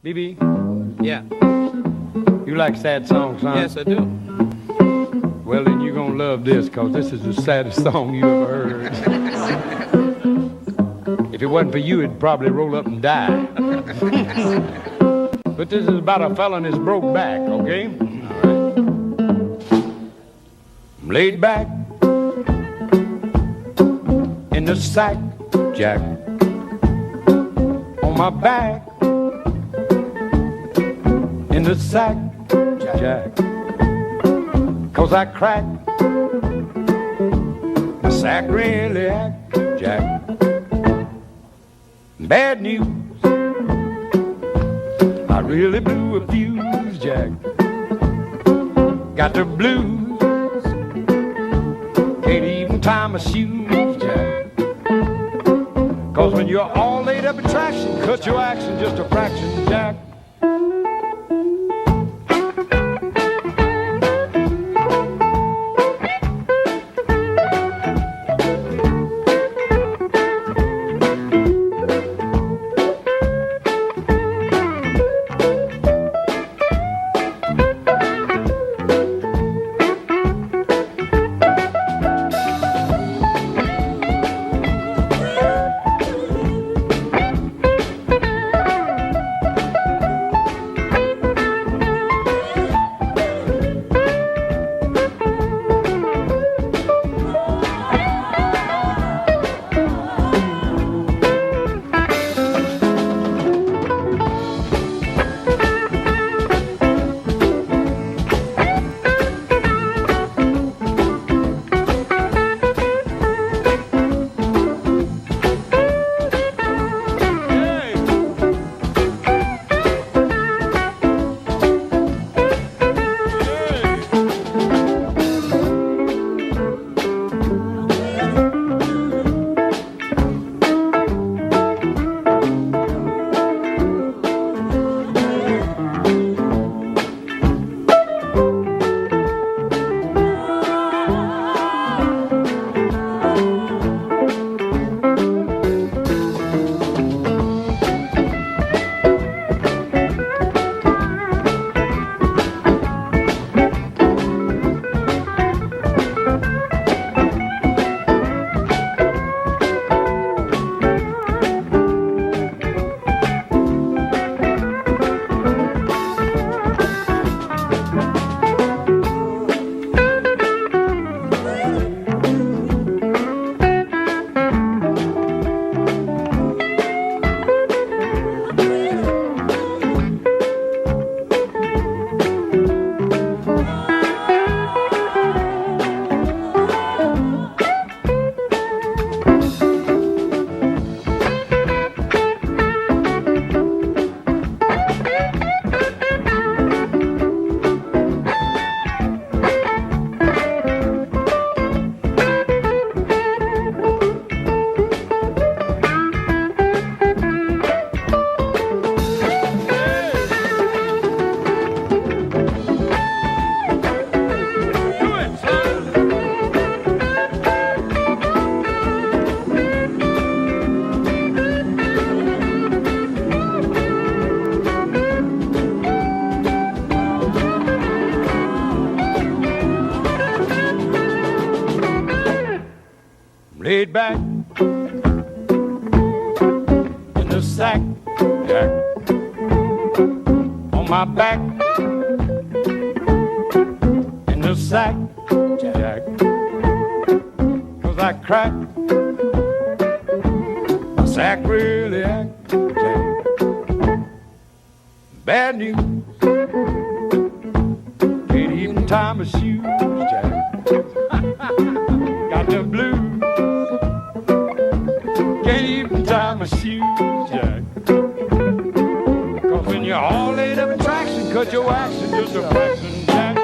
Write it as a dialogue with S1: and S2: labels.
S1: BB?
S2: Yeah.
S1: You like sad songs, huh?
S2: Yes, I do.
S1: Well, then you're gonna love this, cause this is the saddest song you ever heard. If it wasn't for you, it'd probably roll up and die. But this is about a fella that's broke back, okay? All right. I'm laid back in the sack, Jack, on my back in the sack, Jack, 'cause I cracked the sack really act, Jack. Bad news, I really blew a fuse, Jack. Got the blues, can't even tie my shoes, Jack. 'Cause when you're all laid up in traction, cut your action just a fraction, Jack. Laid back in the sack, Jack, on my back in the sack, Jack, 'cause I cracked my sack really act, Jack. Bad news, can't even tie my shoes, Jack. Got the blues, can't even tie my shoes, Jack. 'Cause when you're all laid up in traction, cut your action just a fraction, Jack.